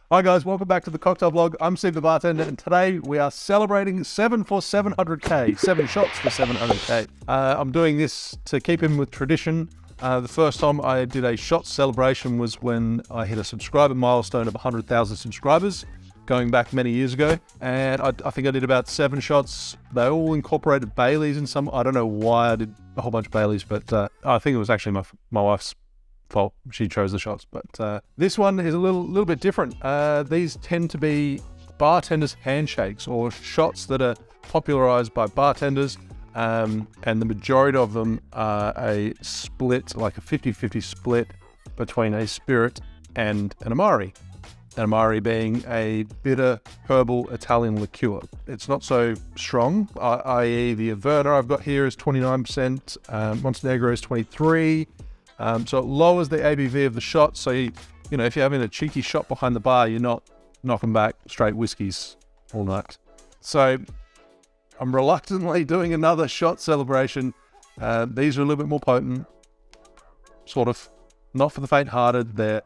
Hi guys, welcome back to the Cocktail Vlog. I'm Steve the bartender, and today we are celebrating 7 for 700k, 7 shots for 700k. I'm doing this to keep in with tradition. The first time I did a shot celebration was when I hit a subscriber milestone of 100,000 subscribers, going back many years ago. And I think I did about 7 shots. They all incorporated Baileys in some. I don't know why I did a whole bunch of Baileys, but I think it was actually my wife's fault. She chose the shots, but this one is a little bit different. These tend to be bartenders' handshakes, or shots that are popularized by bartenders, and the majority of them are a split, like a 50-50 split between a spirit and an Amari. An Amari being a bitter herbal Italian liqueur. It's not so strong, i.e. the Averna I've got here is 29%, Montenegro is 23%. So it lowers the ABV of the shot. So, you know, if you're having a cheeky shot behind the bar, you're not knocking back straight whiskeys all night. So I'm reluctantly doing another shot celebration. These are a little bit more potent, sort of. Not for the faint-hearted. They're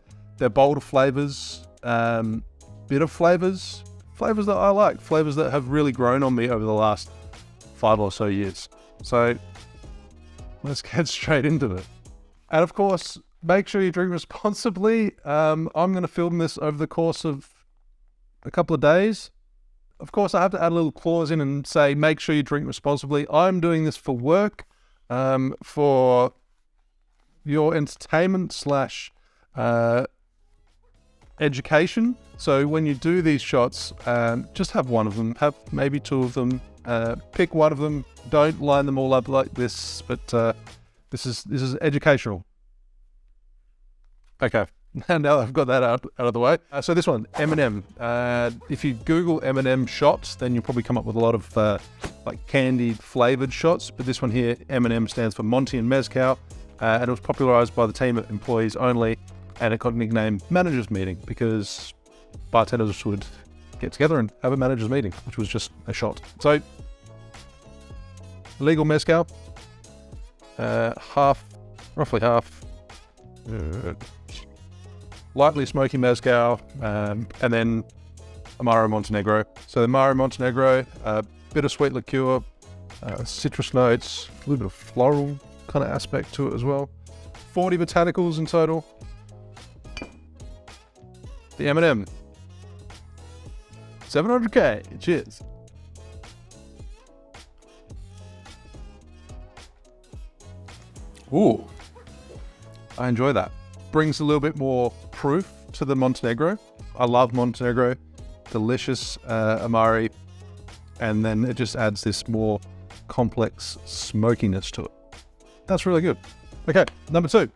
bolder flavors, bitter flavors that I like, flavors that have really grown on me over the last 5 or so years. So let's get straight into it. And of course, make sure you drink responsibly. I'm going to film this over the course of a couple of days. Of course, I have to add a little clause in and say, make sure you drink responsibly. I'm doing this for work, for your entertainment slash education. So when you do these shots, just have one of them, have maybe 2 of them, pick one of them. Don't line them all up like this, but this is educational. Okay, now I've got that out of the way. So this one, M&M. If you Google M&M shots, then you'll probably come up with a lot of like candied flavored shots. But this one here, M&M, stands for Monte Mezcal, and it was popularized by the team at Employees Only, and it got nicknamed Managers Meeting because bartenders would get together and have a managers meeting, which was just a shot. So legal mezcal. Roughly half, lightly smoky mezcal, and then Amaro Montenegro. So the Amaro Montenegro, bittersweet liqueur, citrus notes, a little bit of floral kind of aspect to it as well. 40 botanicals in total. The M&M, 700k. Cheers. Ooh, I enjoy that. Brings a little bit more proof to the Montenegro. I love Montenegro, delicious Amari, and then it just adds this more complex smokiness to it. That's really good. Okay, number 2,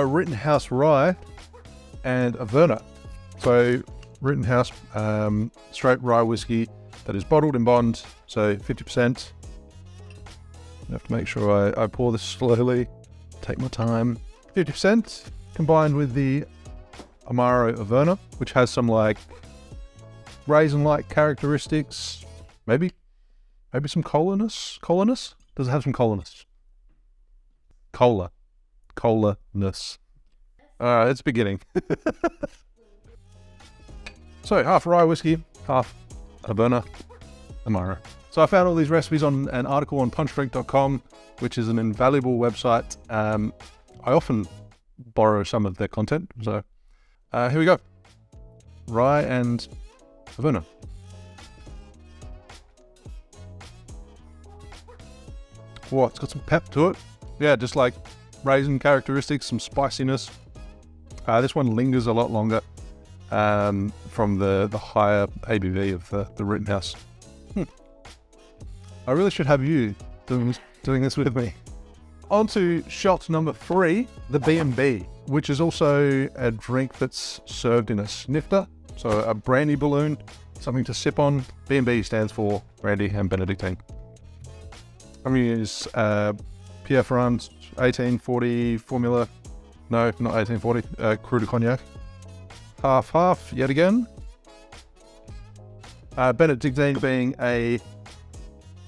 Rittenhouse Rye and Averna. So Rittenhouse, straight rye whiskey that is bottled in bond, so 50%. I have to make sure I pour this slowly. Take my time. 50% combined with the Amaro Averna, which has some like raisin-like characteristics. Maybe some cola-ness. Cola-ness? Does it have some cola-ness? Cola-ness. Alright, it's beginning. So half rye whiskey, half Averna, Amaro. So I found all these recipes on an article on punchdrink.com, which is an invaluable website. I often borrow some of their content. So here we go. Rye and Averna. Whoa, it's got some pep to it. Yeah, just like raisin characteristics, some spiciness. This one lingers a lot longer from the higher ABV of the Rittenhouse. I really should have you doing this with me. On to shot number 3, the B&B, which is also a drink that's served in a snifter, so a brandy balloon, something to sip on. B&B stands for Brandy and Benedictine. I'm going to use Pierre Ferrand's 1840 formula. No, not 1840, Cru de Cognac. Half, yet again. Benedictine being a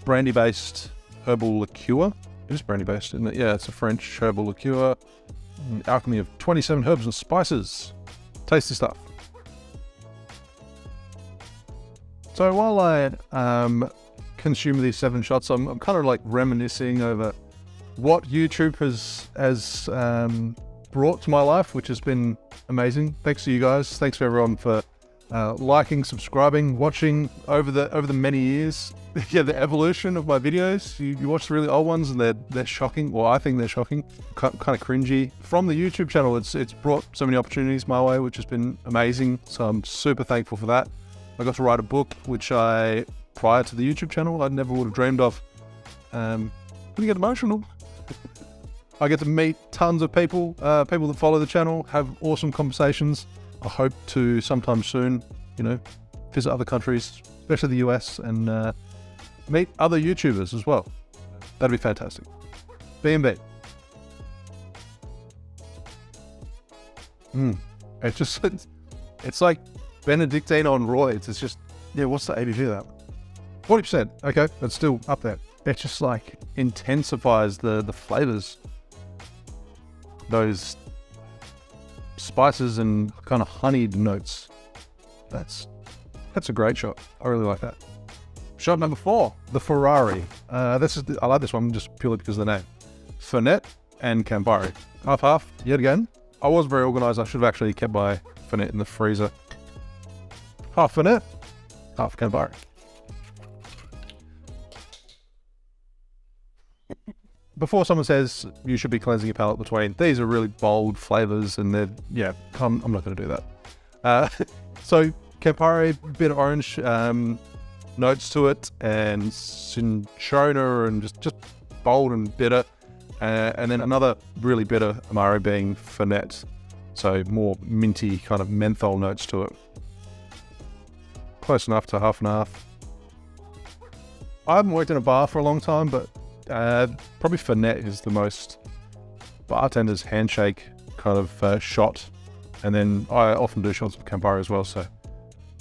brandy-based herbal liqueur. It is brandy-based, isn't it? Yeah, it's a French herbal liqueur. Alchemy of 27 herbs and spices. Tasty stuff. So while I consume these 7 shots, I'm kind of like reminiscing over what YouTube has brought to my life, which has been amazing. Thanks to you guys. Thanks to everyone for liking, subscribing, watching over the many years. Yeah, the evolution of my videos. You watch the really old ones and they're shocking. Well, I think they're shocking, kind of cringy. From the YouTube channel, it's brought so many opportunities my way, which has been amazing. So I'm super thankful for that. I got to write a book, which prior to the YouTube channel, I never would have dreamed of. Gonna get emotional. I get to meet tons of people that follow the channel, have awesome conversations. I hope to sometime soon, visit other countries, especially the US, and meet other YouTubers as well. That'd be fantastic. B&B. It's like Benedictine on roids. It's just, what's the ABV of that? 40%. Okay, that's still up there. It just like intensifies the flavors. Those spices and kind of honeyed notes. That's a great shot. I really like that. Shot number 4, the Ferrari. I like this one just purely because of the name. Fernet and Campari. Half, yet again. I was very organized. I should have actually kept my Fernet in the freezer. Half Fernet, half Campari. Before someone says you should be cleansing your palate between, these are really bold flavors and I'm not going to do that. So Campari, bit of orange notes to it, and cinchona, and just bold and bitter. And then another really bitter Amaro being Fernet. So more minty kind of menthol notes to it. Close enough to half and half. I haven't worked in a bar for a long time, but probably Fernet is the most bartender's handshake kind of shot. And then I often do shots of Campari as well, so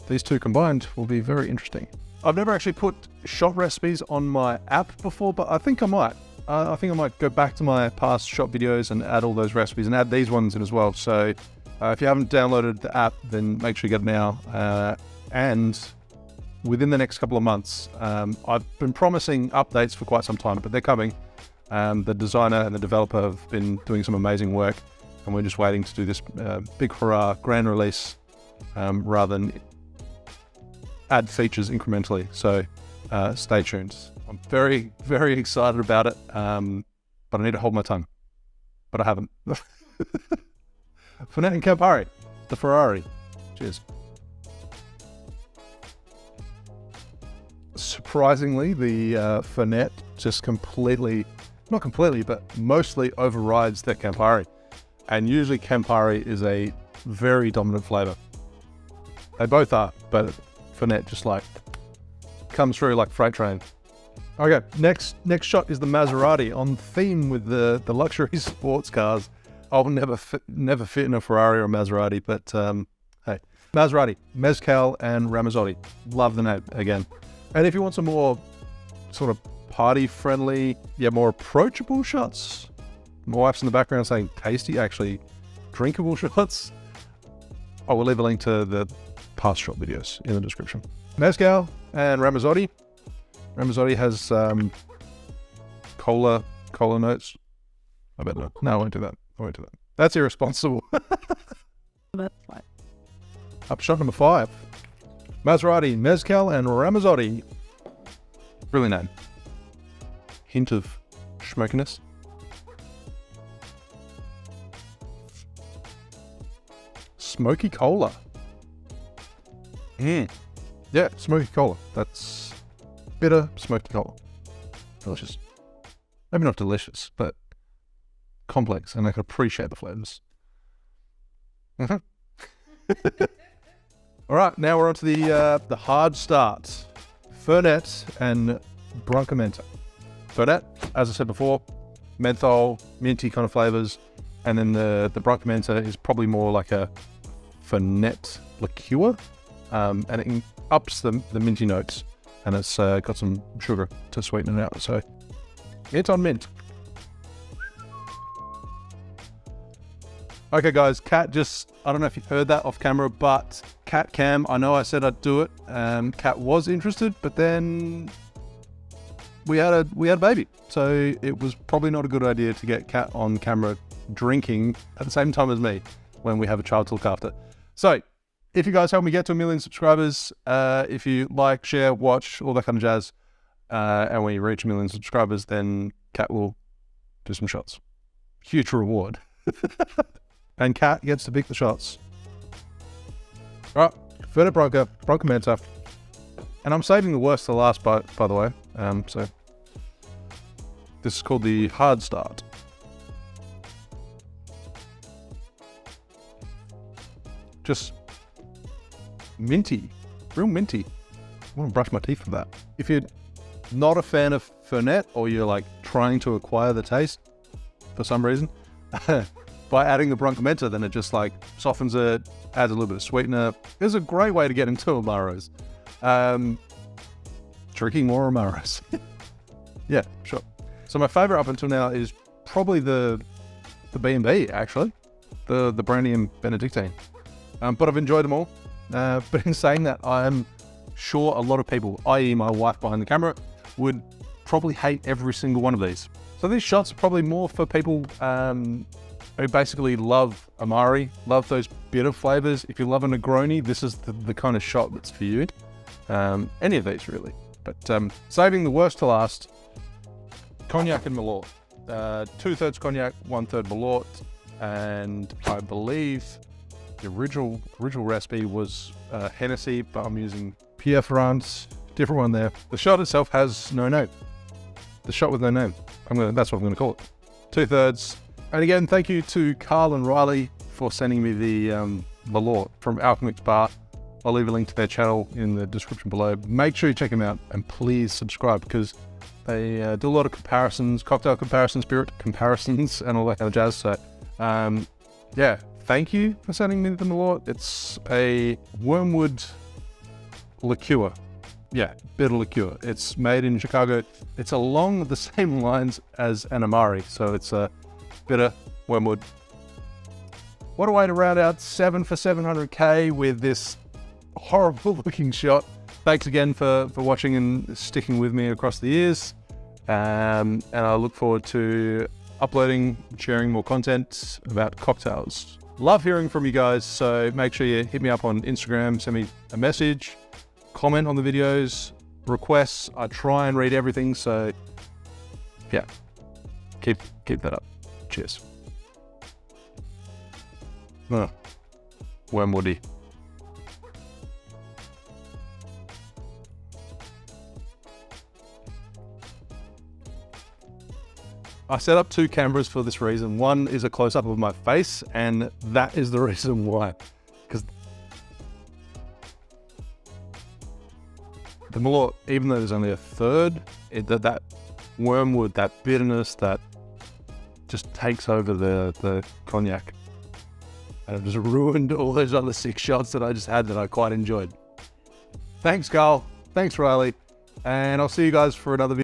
these two combined will be very interesting. I've never actually put shot recipes on my app before, but I think I might. I think I might go back to my past shot videos and add all those recipes and add these ones in as well. So if you haven't downloaded the app, then make sure you get it now. And within the next couple of months, I've been promising updates for quite some time, but they're coming. The designer and the developer have been doing some amazing work, and we're just waiting to do this big hurrah grand release rather than add features incrementally. So stay tuned. I'm very, very excited about it, but I need to hold my tongue. But I haven't. Fernet and Campari, the Ferrari. Cheers. Surprisingly, the Fernet just not completely, but mostly overrides that Campari. And usually Campari is a very dominant flavor. They both are, but Fernet just like comes through like freight train. Okay, next shot is the Maserati, on theme with the luxury sports cars. I'll never fit in a Ferrari or a Maserati, but hey. Maserati, Mezcal and Ramazzotti. Love the name again. And if you want some more sort of party-friendly, more approachable shots, my wife's in the background saying tasty, actually drinkable shots, I will leave a link to the past shot videos in the description. Mezcal and Ramazzotti. Ramazzotti has cola notes. I bet not. No, I won't do that. That's irresponsible. That's fine. Up shot number 5. Maserati, Mezcal, and Ramazzotti. Brilliant name. Hint of smokiness. Smoky cola. Yeah, smoky cola. That's bitter smoky cola. Delicious. Maybe not delicious, but complex, and I can appreciate the flavors. All right, now we're on to the hard start. Fernet and Branca Menta. Fernet, as I said before, menthol, minty kind of flavors, and then the Branca Menta is probably more like a Fernet liqueur, and it ups the minty notes, and it's got some sugar to sweeten it out. So it's on mint. Okay, guys, Cat just, I don't know if you heard that off camera, but Cat Cam, I know I said I'd do it. Cat was interested, but then we had a baby. So it was probably not a good idea to get Cat on camera drinking at the same time as me when we have a child to look after. So if you guys help me get to 1 million subscribers, if you like, share, watch, all that kind of jazz, and when you reach 1 million subscribers, then Cat will do some shots. Huge reward. And Cat gets to pick the shots. All right, Fernet Branca, Branca Menta. And I'm saving the worst to last, by the way. So this is called the hard start. Just minty, real minty. I want to brush my teeth for that. If you're not a fan of Fernet, or you're like trying to acquire the taste for some reason, by adding the Branca Menta, then it just like softens it, adds a little bit of sweetener. It's a great way to get into Amaros. Drinking more Amaros. Yeah, sure. So my favorite up until now is probably the B&B, actually. The Brandy and Benedictine. But I've enjoyed them all. But in saying that, I'm sure a lot of people, i.e. my wife behind the camera, would probably hate every single one of these. So these shots are probably more for people who basically love Amari, love those bitter flavors. If you love a Negroni, this is the kind of shot that's for you. Any of these, really. But saving the worst to last, cognac and Malört. 2/3 cognac, 1/3 Malört. And I believe the original recipe was Hennessy, but I'm using Pierre, different one there. The shot itself has no name. The shot with no name. That's what I'm gonna call it. 2/3. And again, thank you to Carl and Riley for sending me the Malört from Alchemix Bar. I'll leave a link to their channel in the description below. Make sure you check them out, and please subscribe, because they do a lot of comparisons, cocktail comparison, spirit comparisons, and all that kind of jazz. So yeah, thank you for sending me the Malört. It's a wormwood liqueur. Yeah, bitter liqueur. It's made in Chicago. It's along the same lines as an Amari, so it's a bitter wormwood. What a way to round out 7 for 700k with this horrible looking shot. Thanks again for watching and sticking with me across the years. And I look forward to uploading, sharing more content about cocktails. Love hearing from you guys, so make sure you hit me up on Instagram, send me a message, comment on the videos, requests. I try and read everything, so yeah, keep that up. Cheers. Wormwoody. I set up 2 cameras for this reason. One is a close-up of my face, and that is the reason why. Because the Malört, even though there's only a third, that wormwood, that bitterness, that just takes over the cognac. And it just ruined all those other 6 shots that I just had that I quite enjoyed. Thanks, Carl. Thanks, Riley. And I'll see you guys for another video.